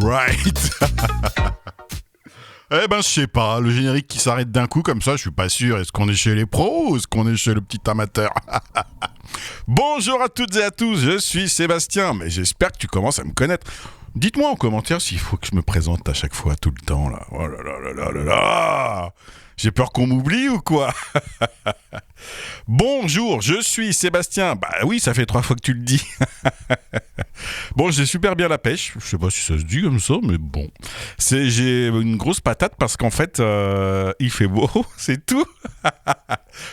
right. Eh ben, je sais pas, le générique qui s'arrête d'un coup comme ça, je suis pas sûr. Est-ce qu'on est chez les pros ou est-ce qu'on est chez le petit amateur? Bonjour à toutes et à tous, je suis Sébastien, mais j'espère que tu commences à me connaître. Dites-moi en commentaire s'il faut que je me présente à chaque fois, tout le temps, là. Oh là là là là là là. J'ai peur qu'on m'oublie ou quoi? Bonjour, je suis Sébastien. Bah oui, ça fait 3 fois que tu le dis. Bon, j'ai super bien la pêche. Je sais pas si ça se dit comme ça, mais bon. J'ai une grosse patate parce qu'en fait, il fait beau, c'est tout.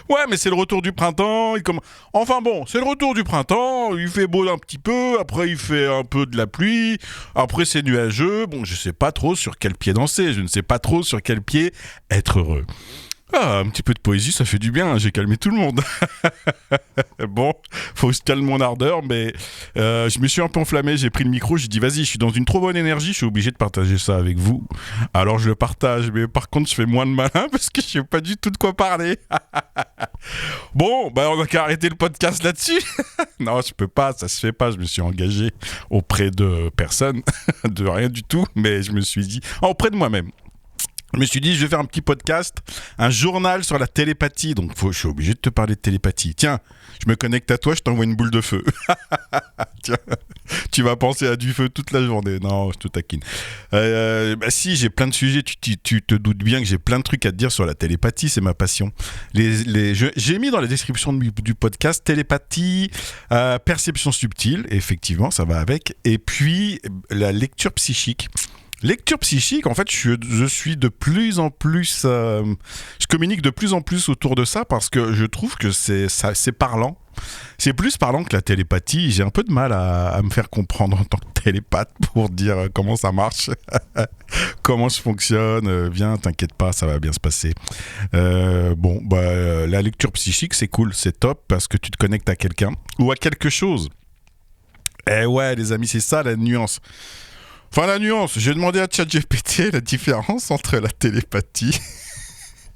Ouais, mais c'est le retour du printemps. Enfin bon, c'est le retour du printemps. Il fait beau un petit peu. Après, il fait un peu de la pluie. Après, c'est nuageux. Bon, je sais pas trop sur quel pied danser. Je ne sais pas trop sur quel pied être heureux. Ah, un petit peu de poésie, ça fait du bien, j'ai calmé tout le monde. Bon, faut que je calme mon ardeur, mais je me suis un peu enflammé, j'ai pris le micro, j'ai dit vas-y, je suis dans une trop bonne énergie, je suis obligé de partager ça avec vous. Alors je le partage, mais par contre je fais moins de malin parce que je sais pas du tout de quoi parler. Bon, bah on a qu'à arrêter le podcast là-dessus. Non, je peux pas, ça se fait pas, je me suis engagé auprès de personne, de rien du tout, mais je me suis dit, auprès de moi-même. Je me suis dit, je vais faire un petit podcast, un journal sur la télépathie. Donc, je suis obligé de te parler de télépathie. Tiens, je me connecte à toi, je t'envoie une boule de feu. Tiens, tu vas penser à du feu toute la journée. Non, je te taquine. Bah si, j'ai plein de sujets. Tu te doutes bien que j'ai plein de trucs à te dire sur la télépathie. C'est ma passion. J'ai mis dans la description du podcast télépathie, perception subtile. Effectivement, ça va avec. Et puis, la lecture psychique. Lecture psychique, en fait, je suis de plus en plus... je communique de plus en plus autour de ça parce que je trouve que c'est parlant. C'est plus parlant que la télépathie. J'ai un peu de mal à me faire comprendre en tant que télépathe pour dire comment ça marche, comment je fonctionne. Viens, t'inquiète pas, ça va bien se passer. La lecture psychique, c'est cool, c'est top parce que tu te connectes à quelqu'un ou à quelque chose. Eh ouais, les amis, c'est ça la nuance. Enfin, la nuance, j'ai demandé à ChatGPT la différence entre la télépathie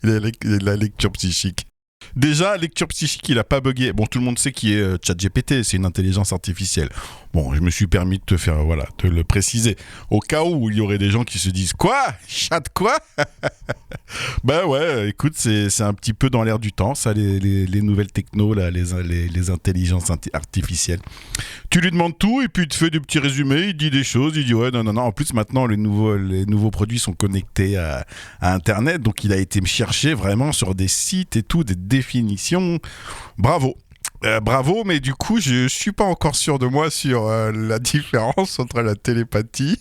et la lecture psychique. Déjà, lecture psychique, il a pas bugué. Bon, tout le monde sait qui est ChatGPT, c'est une intelligence artificielle. Bon, je me suis permis de te le préciser. Au cas où il y aurait des gens qui se disent « Quoi ? Chat quoi ?» Ben ouais, écoute, c'est un petit peu dans l'air du temps, ça, les nouvelles technos, là, les intelligences artificielles. Tu lui demandes tout et puis il te fait des petits résumés, il dit des choses, il dit « Ouais, non. En plus, maintenant, les nouveaux produits sont connectés à Internet, donc il a été me chercher vraiment sur des sites et tout, des définitions. Bravo. Bravo, mais du coup, je suis pas encore sûr de moi sur la différence entre la télépathie.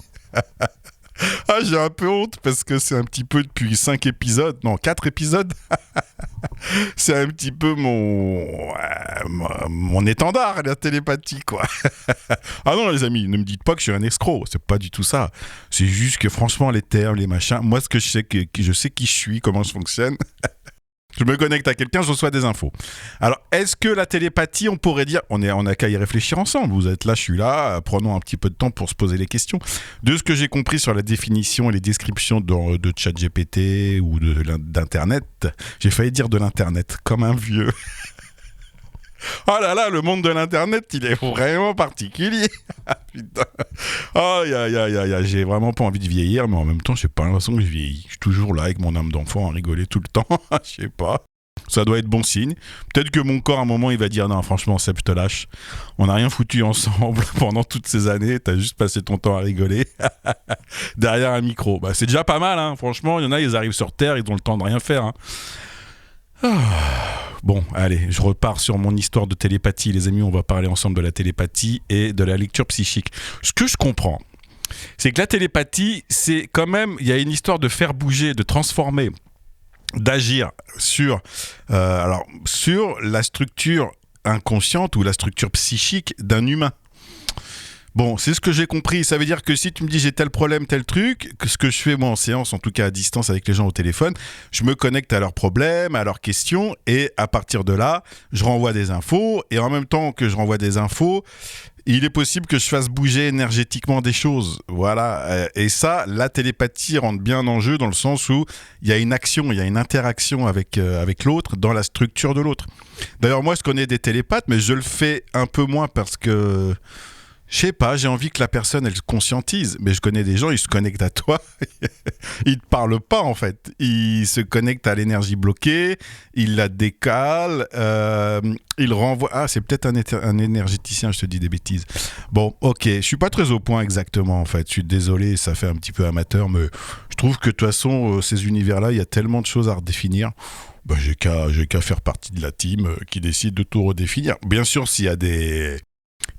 Ah, j'ai un peu honte parce que c'est un petit peu depuis 4 épisodes. C'est un petit peu mon étendard, la télépathie, quoi. Ah non, les amis, ne me dites pas que je suis un escroc, c'est pas du tout ça. C'est juste que franchement, les termes, les machins, moi, ce que je sais, je sais qui je suis, comment je fonctionne. Je me connecte à quelqu'un, je reçois des infos. Alors, est-ce que la télépathie, on pourrait dire... On a qu'à y réfléchir ensemble. Vous êtes là, je suis là. Prenons un petit peu de temps pour se poser les questions. De ce que j'ai compris sur la définition et les descriptions de ChatGPT ou d'Internet, j'ai failli dire de l'Internet, comme un vieux. Oh là là, le monde de l'Internet, il est vraiment particulier. Putain. Oh, j'ai vraiment pas envie de vieillir, mais en même temps, j'ai pas l'impression que je vieillis. Je suis toujours là avec mon âme d'enfant à rigoler tout le temps. Je sais pas. Ça doit être bon signe. Peut-être que mon corps, à un moment, il va dire non, franchement, Seb, je te lâche. On n'a rien foutu ensemble pendant toutes ces années. T'as juste passé ton temps à rigoler derrière un micro. Bah, c'est déjà pas mal, hein. Franchement, il y en a, ils arrivent sur Terre, ils ont le temps de rien faire, hein. Bon, allez, je repars sur mon histoire de télépathie. Les amis, on va parler ensemble de la télépathie et de la lecture psychique. Ce que je comprends, c'est que la télépathie, c'est quand même... Il y a une histoire de faire bouger, de transformer, d'agir sur la structure inconsciente ou la structure psychique d'un humain. Bon, c'est ce que j'ai compris. Ça veut dire que si tu me dis j'ai tel problème, tel truc, que ce que je fais moi en séance, en tout cas à distance avec les gens au téléphone, je me connecte à leurs problèmes, à leurs questions, et à partir de là, je renvoie des infos, et en même temps que je renvoie des infos, il est possible que je fasse bouger énergétiquement des choses. Voilà. Et ça, la télépathie rentre bien en jeu dans le sens où il y a une action, il y a une interaction avec l'autre dans la structure de l'autre. D'ailleurs, moi, je connais des télépathes, mais je le fais un peu moins parce que Je sais pas, j'ai envie que la personne, elle se conscientise. Mais je connais des gens, ils se connectent à toi. Ils te parlent pas, en fait. Ils se connectent à l'énergie bloquée, ils la décalent, ils renvoient... Ah, c'est peut-être un énergéticien, je te dis des bêtises. Bon, ok, je suis pas très au point exactement, en fait. Je suis désolé, ça fait un petit peu amateur, mais je trouve que de toute façon, ces univers-là, il y a tellement de choses à redéfinir. Bah, j'ai qu'à faire partie de la team qui décide de tout redéfinir. Bien sûr, s'il y a des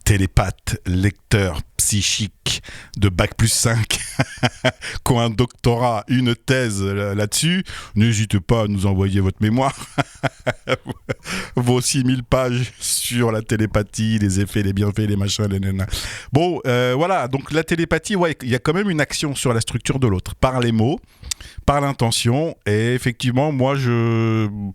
télépathes, lecteurs psychiques de Bac+5 qui ont un doctorat, une thèse là-dessus, n'hésitez pas à nous envoyer votre mémoire, vos 6000 pages sur la télépathie, les effets, les bienfaits, les machins, les nanas. Bon, voilà, donc la télépathie, ouais, il y a quand même une action sur la structure de l'autre, par les mots, par l'intention, et effectivement, moi,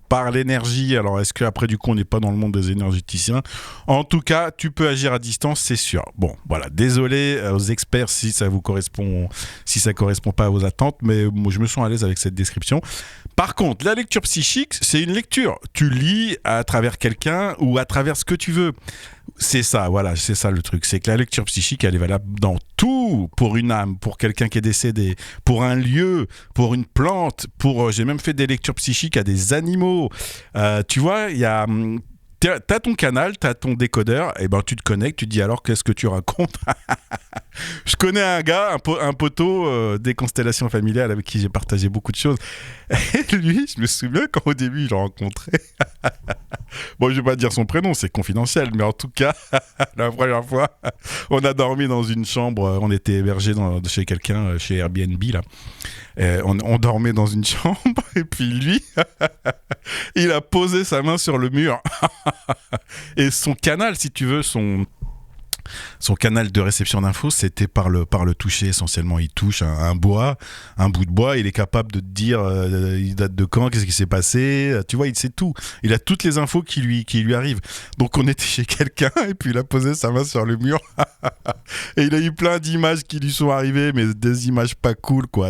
par l'énergie, alors est-ce qu'après, du coup, on n'est pas dans le monde des énergéticiens? En tout cas, tu peux agir à distance, c'est sûr. Bon, voilà, désolé aux experts si ça vous correspond, si ça correspond pas à vos attentes, mais moi, je me sens à l'aise avec cette description. Par contre, la lecture psychique, c'est une lecture. Tu lis à travers quelqu'un ou à travers ce que tu veux. C'est ça, voilà, c'est ça le truc. C'est que la lecture psychique, elle est valable dans tout, pour une âme, pour quelqu'un qui est décédé, pour un lieu, pour une plante, j'ai même fait des lectures psychiques à des animaux. Tu vois, il y a... T'as ton canal, t'as ton décodeur, et ben tu te connectes, tu te dis alors qu'est-ce que tu racontes. Je connais un gars, un poteau des constellations familiales avec qui j'ai partagé beaucoup de choses. Et lui, je me souviens quand au début je l'ai rencontré. Bon, je vais pas dire son prénom, c'est confidentiel, mais en tout cas, la première fois, on a dormi dans une chambre, on était hébergé chez quelqu'un, chez Airbnb là. On dormait dans une chambre et puis lui, il a posé sa main sur le mur et son canal, si tu veux, son canal de réception d'infos, c'était par le toucher essentiellement. Il touche un bout de bois, il est capable de te dire il date de quand, qu'est-ce qui s'est passé, tu vois, il sait tout. Il a toutes les infos qui lui arrivent. Donc on était chez quelqu'un et puis il a posé sa main sur le mur et il a eu plein d'images qui lui sont arrivées, mais des images pas cool, quoi,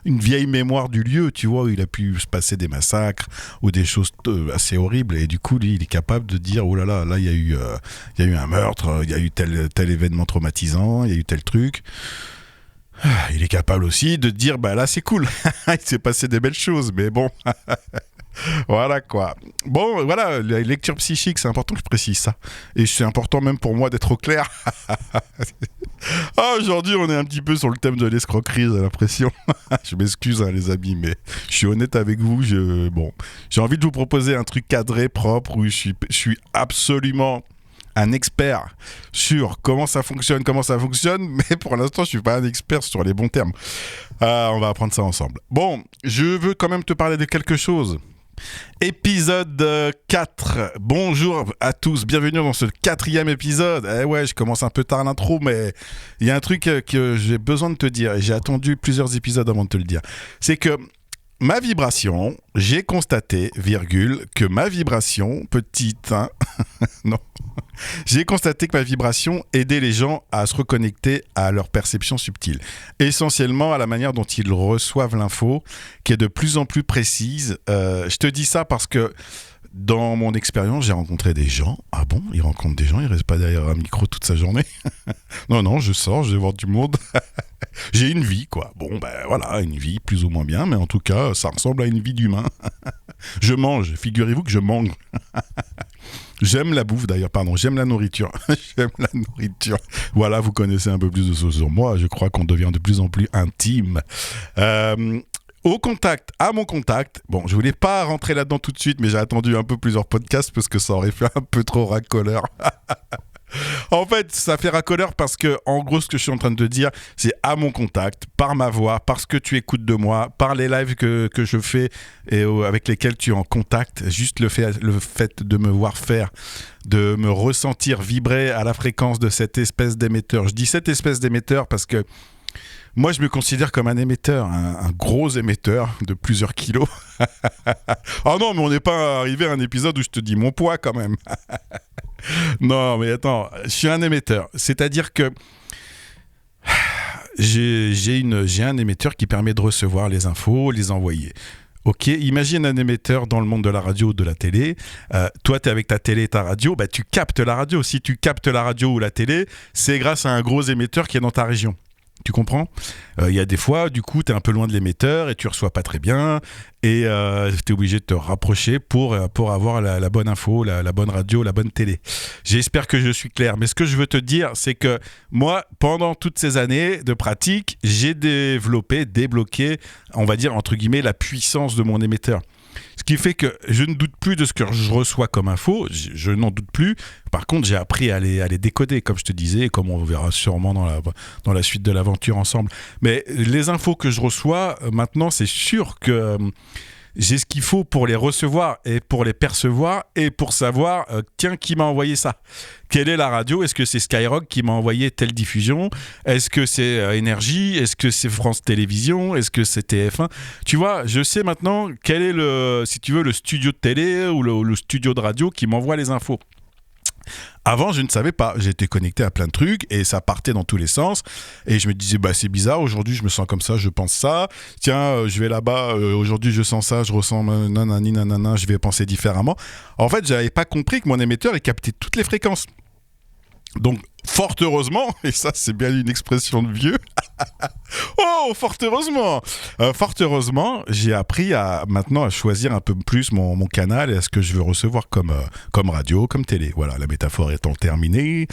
une vieille mémoire du lieu, tu vois, où il a pu se passer des massacres ou des choses assez horribles, et du coup lui il est capable de dire oh là là, là il y a eu un meurtre, il y a eu tel événement traumatisant, il y a eu tel truc. Il est capable aussi de dire bah là c'est cool, il s'est passé des belles choses, mais bon. Voilà quoi. Bon, voilà, la lecture psychique, c'est important que je précise ça. Et c'est important même pour moi d'être au clair. Aujourd'hui, on est un petit peu sur le thème de l'escroquerie, j'ai l'impression. Je m'excuse, hein, les amis, mais je suis honnête avec vous. J'ai envie de vous proposer un truc cadré, propre, où je suis absolument un expert sur comment ça fonctionne, mais pour l'instant, je suis pas un expert sur les bons termes. On va apprendre ça ensemble. Bon, je veux quand même te parler de quelque chose. Épisode 4. Bonjour à tous, bienvenue dans ce 4e épisode. Eh ouais, je commence un peu tard l'intro, mais il y a un truc que j'ai besoin de te dire, et j'ai attendu plusieurs épisodes avant de te le dire. C'est que ma vibration, j'ai constaté, que ma vibration, petite, hein, non, j'ai constaté que ma vibration aidait les gens à se reconnecter à leur perception subtile. Essentiellement à la manière dont ils reçoivent l'info, qui est de plus en plus précise. Je te dis ça parce que dans mon expérience, j'ai rencontré des gens. Ah bon, ils rencontrent des gens, ils restent pas derrière un micro toute sa journée. Non, je sors, je vais voir du monde. J'ai une vie, quoi. Bon, ben voilà, une vie plus ou moins bien, mais en tout cas, ça ressemble à une vie d'humain. Je mange, figurez-vous que je mange. J'aime la bouffe d'ailleurs, j'aime la nourriture. J'aime la nourriture. Voilà, vous connaissez un peu plus de choses sur moi. Je crois qu'on devient de plus en plus intime. À mon contact, bon, je voulais pas rentrer là-dedans tout de suite, mais j'ai attendu un peu plusieurs podcasts parce que ça aurait fait un peu trop racoleur. En fait, ça fait racoleur parce que, en gros, ce que je suis en train de te dire, c'est à mon contact, par ma voix, parce que tu écoutes de moi, par les lives que je fais et avec lesquels tu es en contact, juste le fait de me voir faire, de me ressentir vibrer à la fréquence de cette espèce d'émetteur. Je dis cette espèce d'émetteur parce que moi, je me considère comme un émetteur, un gros émetteur de plusieurs kilos. Oh non, mais on n'est pas arrivé à un épisode où je te dis mon poids quand même. Non, mais attends, je suis un émetteur. C'est-à-dire que j'ai un émetteur qui permet de recevoir les infos, les envoyer. Ok, imagine un émetteur dans le monde de la radio ou de la télé. Toi, tu es avec ta télé et ta radio, bah, tu captes la radio. Si tu captes la radio ou la télé, c'est grâce à un gros émetteur qui est dans ta région. Tu comprends ? Il y a des fois, du coup, tu es un peu loin de l'émetteur et tu reçois pas très bien et tu es obligé de te rapprocher pour avoir la bonne info, la bonne radio, la bonne télé. J'espère que je suis clair. Mais ce que je veux te dire, c'est que moi, pendant toutes ces années de pratique, j'ai débloqué, on va dire, entre guillemets, la puissance de mon émetteur. Ce qui fait que je ne doute plus de ce que je reçois comme info, je n'en doute plus. Par contre, j'ai appris à les décoder, comme je te disais, et comme on verra sûrement dans la suite de l'aventure ensemble. Mais les infos que je reçois, maintenant, c'est sûr que j'ai ce qu'il faut pour les recevoir et pour les percevoir et pour savoir, tiens, qui m'a envoyé ça ? Quelle est la radio ? Est-ce que c'est Skyrock qui m'a envoyé telle diffusion ? Est-ce que c'est Énergie ? Est-ce que c'est France Télévisions ? Est-ce que c'est TF1 ? Tu vois, je sais maintenant quel est le studio de télé ou le studio de radio qui m'envoie les infos. Avant, je ne savais pas. J'étais connecté à plein de trucs et ça partait dans tous les sens. Et je me disais, bah, c'est bizarre, aujourd'hui je me sens comme ça, je pense ça. Tiens, je vais là-bas, aujourd'hui je sens ça, je ressens nanani nanana, je vais penser différemment. En fait, je n'avais pas compris que mon émetteur il captait toutes les fréquences. Donc, fort heureusement, et ça c'est bien une expression de vieux, oh, fort heureusement, j'ai appris maintenant à choisir un peu plus mon canal et à ce que je veux recevoir comme radio, comme télé. Voilà, la métaphore étant terminée.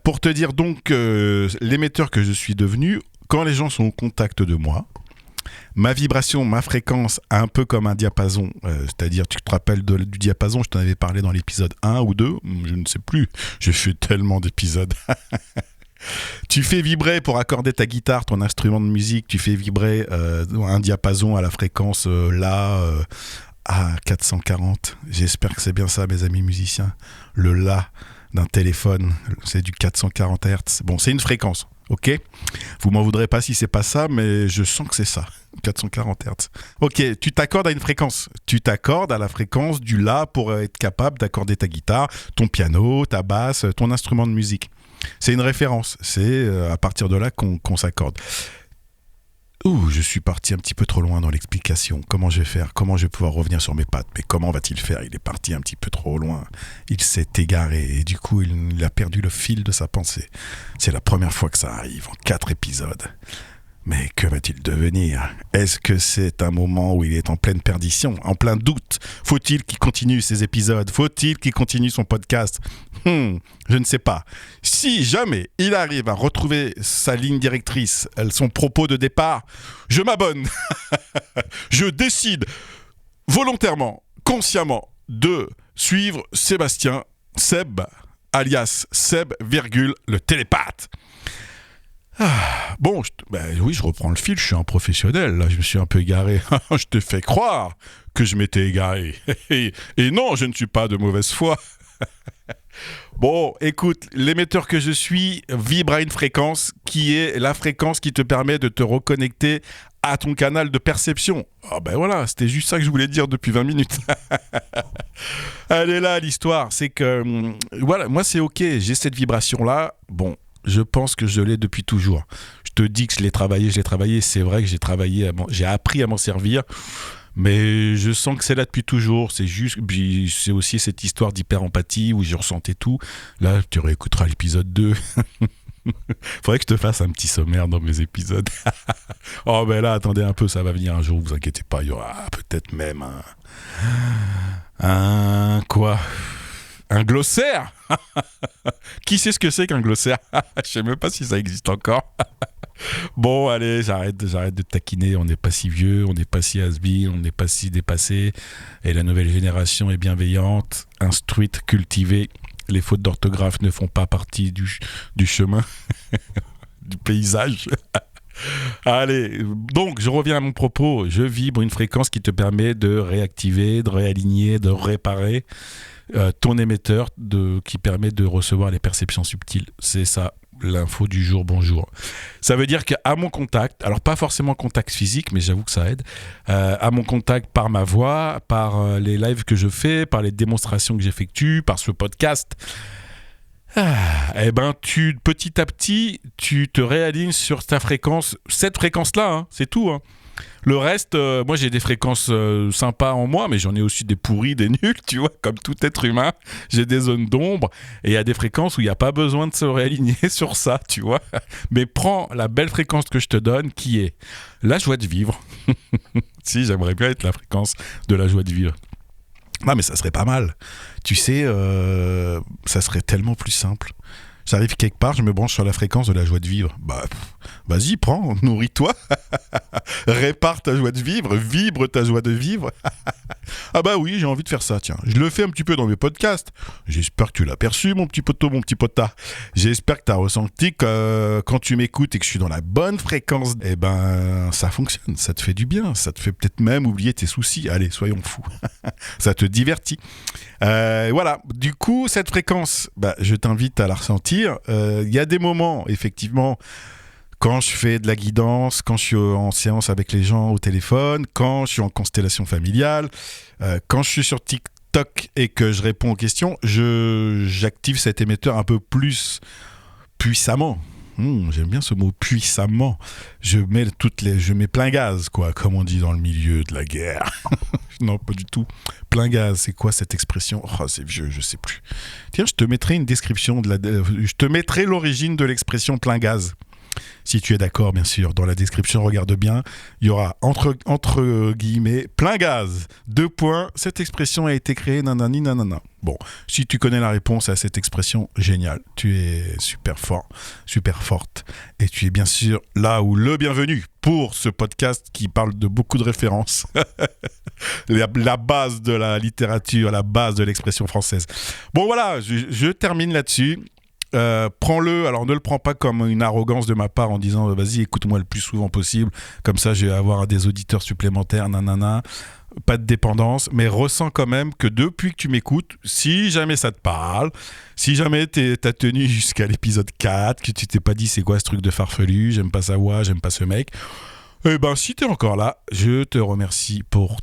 Pour te dire donc l'émetteur que je suis devenu, quand les gens sont au contact de moi, ma vibration, ma fréquence, un peu comme un diapason, c'est-à-dire, tu te rappelles du diapason, je t'en avais parlé dans l'épisode 1 ou 2, je ne sais plus, j'ai fait tellement d'épisodes. Tu fais vibrer, pour accorder ta guitare, ton instrument de musique, tu fais vibrer un diapason à la fréquence à 440. J'espère que c'est bien ça, mes amis musiciens. Le La d'un téléphone, c'est du 440 Hz. Bon, c'est une fréquence. Ok, vous m'en voudrez pas si c'est pas ça, mais je sens que c'est ça, 440 Hz. Ok, tu t'accordes à une fréquence. Tu t'accordes à la fréquence du La pour être capable d'accorder ta guitare, ton piano, ta basse, ton instrument de musique. C'est une référence. C'est à partir de là qu'on s'accorde. Ouh, je suis parti un petit peu trop loin dans l'explication. Comment je vais faire ? Comment je vais pouvoir revenir sur mes pattes ? Mais comment va-t-il faire ? Il est parti un petit peu trop loin. Il s'est égaré et du coup, il a perdu le fil de sa pensée. C'est la première fois que ça arrive en 4 épisodes. Mais que va-t-il devenir ? Est-ce que c'est un moment où il est en pleine perdition, en plein doute ? Faut-il qu'il continue ses épisodes ? Faut-il qu'il continue son podcast ? Je ne sais pas. Si jamais il arrive à retrouver sa ligne directrice, son propos de départ, je m'abonne. Je décide volontairement, consciemment, de suivre Sébastien, Seb, alias Seb, le télépathe. Bon, oui, je reprends le fil, je suis un professionnel, là, je me suis un peu égaré. Je te fais croire que je m'étais égaré. Et non, je ne suis pas de mauvaise foi. Bon, écoute, l'émetteur que je suis vibre à une fréquence qui est la fréquence qui te permet de te reconnecter à ton canal de perception. Ah ben voilà, c'était juste ça que je voulais dire depuis 20 minutes. Elle est là, l'histoire. C'est que, voilà, moi c'est ok, j'ai cette vibration-là. Bon, je pense que je l'ai depuis toujours. Je te dis que je l'ai travaillé. C'est vrai que j'ai appris à m'en servir. Mais je sens que c'est là depuis toujours. C'est juste, puis c'est aussi cette histoire d'hyper-empathie où je ressentais tout. Là, tu réécouteras l'épisode 2. Faudrait que je te fasse un petit sommaire dans mes épisodes. Oh ben là, attendez un peu, ça va venir un jour, vous inquiétez pas. Il y aura peut-être même un glossaire. Qui sait ce que c'est qu'un glossaire? Je sais même pas si ça existe encore. Bon, allez, j'arrête de taquiner. On n'est pas si vieux, on n'est pas si has-been, on n'est pas si dépassé. Et la nouvelle génération est bienveillante, instruite, cultivée. Les fautes d'orthographe ne font pas partie du chemin, du paysage. Allez, donc je reviens à mon propos. Je vibre une fréquence qui te permet de réactiver, de réaligner, de réparer ton émetteur qui permet de recevoir les perceptions subtiles. C'est ça, l'info du jour, bonjour. Ça veut dire qu'à mon contact, alors pas forcément contact physique, mais j'avoue que ça aide, à mon contact par ma voix, par les lives que je fais, par les démonstrations que j'effectue, par ce podcast, eh ben petit à petit, tu te réalignes sur ta fréquence, cette fréquence-là, hein, c'est tout, hein. Le reste, moi j'ai des fréquences sympas en moi, mais j'en ai aussi des pourris, des nuls, tu vois, comme tout être humain. J'ai des zones d'ombre et il y a des fréquences où il n'y a pas besoin de se réaligner sur ça, tu vois. Mais prends la belle fréquence que je te donne, qui est la joie de vivre. Si, j'aimerais bien être la fréquence de la joie de vivre. Non, mais ça serait pas mal. Tu sais, ça serait tellement plus simple. J'arrive quelque part, je me branche sur la fréquence de la joie de vivre. Bah, vas-y, prends, nourris-toi. Répare ta joie de vivre, vibre ta joie de vivre. Ah bah oui, j'ai envie de faire ça, tiens. Je le fais un petit peu dans mes podcasts. J'espère que tu l'as perçu, mon petit poteau, mon petit potard. J'espère que tu as ressenti que quand tu m'écoutes et que je suis dans la bonne fréquence, eh ben, ça fonctionne, ça te fait du bien. Ça te fait peut-être même oublier tes soucis. Allez, soyons fous. Ça te divertit. Voilà, du coup, cette fréquence, bah, je t'invite à la ressentir. Il y a des moments, effectivement, quand je fais de la guidance, quand je suis en séance avec les gens au téléphone, quand je suis en constellation familiale, quand je suis sur TikTok et que je réponds aux questions, j'active cet émetteur un peu plus puissamment. J'aime bien ce mot puissamment. Je mets plein gaz, quoi, comme on dit dans le milieu de la guerre. Non, pas du tout. Plein gaz, c'est quoi cette expression? Oh, c'est vieux, je sais plus. Tiens, je te mettrai une description je te mettrai l'origine de l'expression plein gaz. Si tu es d'accord, bien sûr. Dans la description, regarde bien, il y aura entre guillemets plein gaz. 2 points. Cette expression a été créée nanani nanana. Bon, si tu connais la réponse à cette expression, génial. Tu es super fort, super forte. Et tu es bien sûr là où le bienvenu pour ce podcast qui parle de beaucoup de références. La base de la littérature, la base de l'expression française. Bon, voilà, je termine là-dessus. Prends-le, alors ne le prends pas comme une arrogance de ma part en disant vas-y écoute-moi le plus souvent possible, comme ça je vais avoir des auditeurs supplémentaires, nanana, pas de dépendance, mais ressens quand même que depuis que tu m'écoutes, si jamais ça te parle, si jamais t'as tenu jusqu'à l'épisode 4, que tu t'es pas dit c'est quoi ce truc de farfelu, j'aime pas sa voix, j'aime pas ce mec, eh ben si t'es encore là, je te remercie pour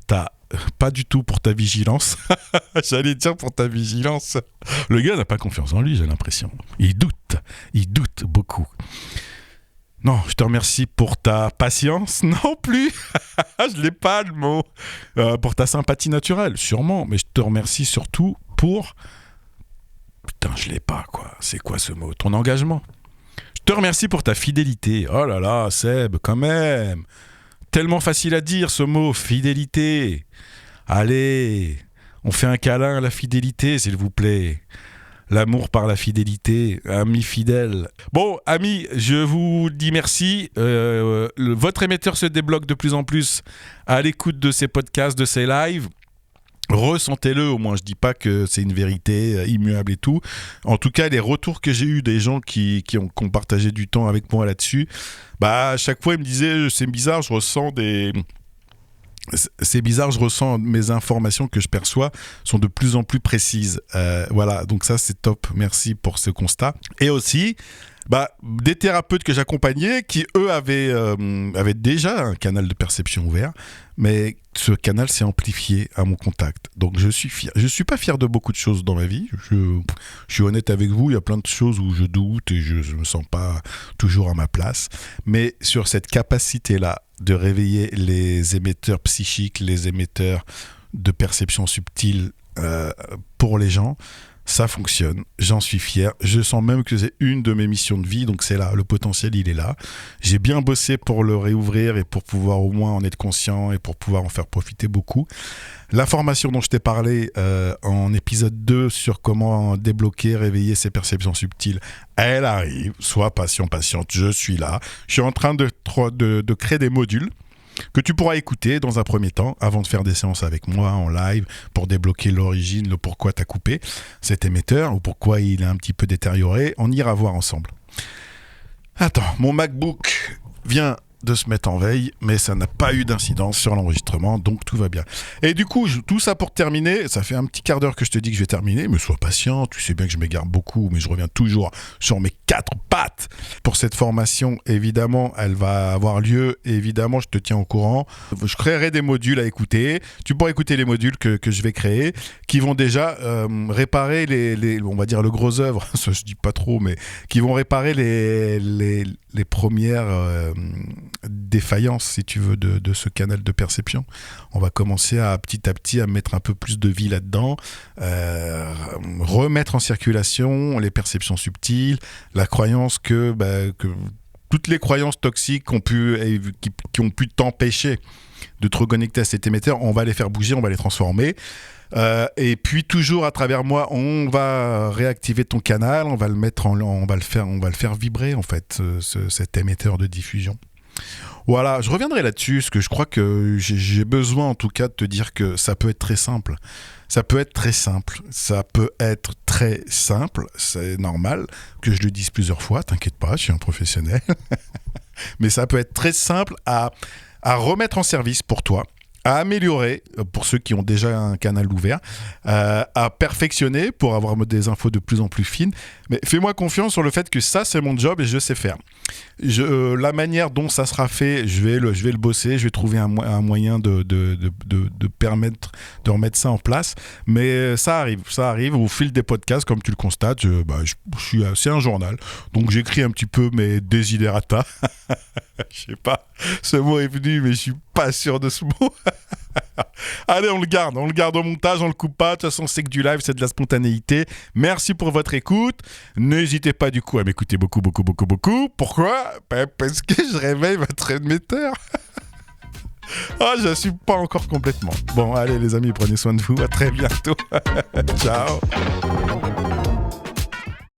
pas du tout pour ta vigilance. J'allais dire pour ta vigilance. Le gars n'a pas confiance en lui, j'ai l'impression. Il doute beaucoup. Non, je te remercie pour ta patience, non plus. Je l'ai pas le mot. Pour ta sympathie naturelle, sûrement. Mais je te remercie surtout pour... Putain, je l'ai pas, quoi. C'est quoi ce mot? Ton engagement. Je te remercie pour ta fidélité. Oh là là, Seb, quand même. Tellement facile à dire ce mot, fidélité. Allez, on fait un câlin à la fidélité, s'il vous plaît. L'amour par la fidélité, amis fidèles. Bon, amis, je vous dis merci. Votre émetteur se débloque de plus en plus à l'écoute de ces podcasts, de ces lives. Ressentez-le, au moins je dis pas que c'est une vérité immuable et tout. En tout cas, les retours que j'ai eus des gens qui ont partagé du temps avec moi là-dessus, bah à chaque fois ils me disaient c'est bizarre, je ressens mes informations que je perçois sont de plus en plus précises. Voilà, donc ça c'est top. Merci pour ce constat. Et aussi, des thérapeutes que j'accompagnais qui eux avaient déjà un canal de perception ouvert, mais ce canal s'est amplifié à mon contact. Donc je suis fier. Je suis pas fier de beaucoup de choses dans ma vie. Je suis honnête avec vous. Il y a plein de choses où je doute et je me sens pas toujours à ma place. Mais sur cette capacité-là de réveiller les émetteurs psychiques, les émetteurs de perception subtile pour les gens, ça fonctionne, j'en suis fier. Je sens même que c'est une de mes missions de vie, donc c'est là, le potentiel il est là. J'ai bien bossé pour le réouvrir et pour pouvoir au moins en être conscient et pour pouvoir en faire profiter beaucoup. La formation dont je t'ai parlé en épisode 2 sur comment débloquer, réveiller ses perceptions subtiles, elle arrive. Sois patient, patiente, je suis là. Je suis en train de créer des modules que tu pourras écouter dans un premier temps avant de faire des séances avec moi en live pour débloquer l'origine, le pourquoi tu as coupé cet émetteur ou pourquoi il est un petit peu détérioré. On ira voir ensemble. Attends, mon MacBook vient de se mettre en veille, mais ça n'a pas eu d'incidence sur l'enregistrement, donc tout va bien. Et du coup, tout ça pour terminer, ça fait un petit quart d'heure que je te dis que je vais terminer, mais sois patient, tu sais bien que je m'égare beaucoup, mais je reviens toujours sur mes 4 pattes. Pour cette formation, évidemment, elle va avoir lieu, et évidemment, je te tiens au courant. Je créerai des modules à écouter, tu pourras écouter les modules que je vais créer, qui vont déjà réparer on va dire le gros œuvre, ça je dis pas trop, mais qui vont réparer les premières défaillances, si tu veux, de ce canal de perception. On va commencer petit à petit à mettre un peu plus de vie là-dedans, remettre en circulation les perceptions subtiles, la croyance que toutes les croyances toxiques qui ont pu t'empêcher de te reconnecter à cet émetteur, on va les faire bouger, on va les transformer. Et puis toujours à travers moi, on va réactiver ton canal, on va le faire vibrer en fait, cet émetteur de diffusion. Voilà, je reviendrai là-dessus, parce que je crois que j'ai besoin en tout cas de te dire que ça peut être très simple. Ça peut être très simple, c'est normal que je le dise plusieurs fois, t'inquiète pas, je suis un professionnel. Mais ça peut être très simple à remettre en service pour toi, à améliorer pour ceux qui ont déjà un canal ouvert, à perfectionner pour avoir des infos de plus en plus fines. Mais fais-moi confiance sur le fait que ça, c'est mon job et je sais faire. La manière dont ça sera fait, je vais le bosser, je vais trouver un moyen de permettre de remettre ça en place. Mais ça arrive au fil des podcasts, comme tu le constates. C'est un journal, donc j'écris un petit peu mes desiderata. Je sais pas, ce mot est venu, mais je suis pas sûr de ce mot. Allez, on le garde au montage, on le coupe pas. De toute façon, c'est que du live, c'est de la spontanéité. Merci pour votre écoute. N'hésitez pas du coup à m'écouter beaucoup. Pourquoi ? Parce que je réveille votre émetteur. Je n'assume pas encore complètement. Bon, allez les amis, prenez soin de vous. À très bientôt. Ciao.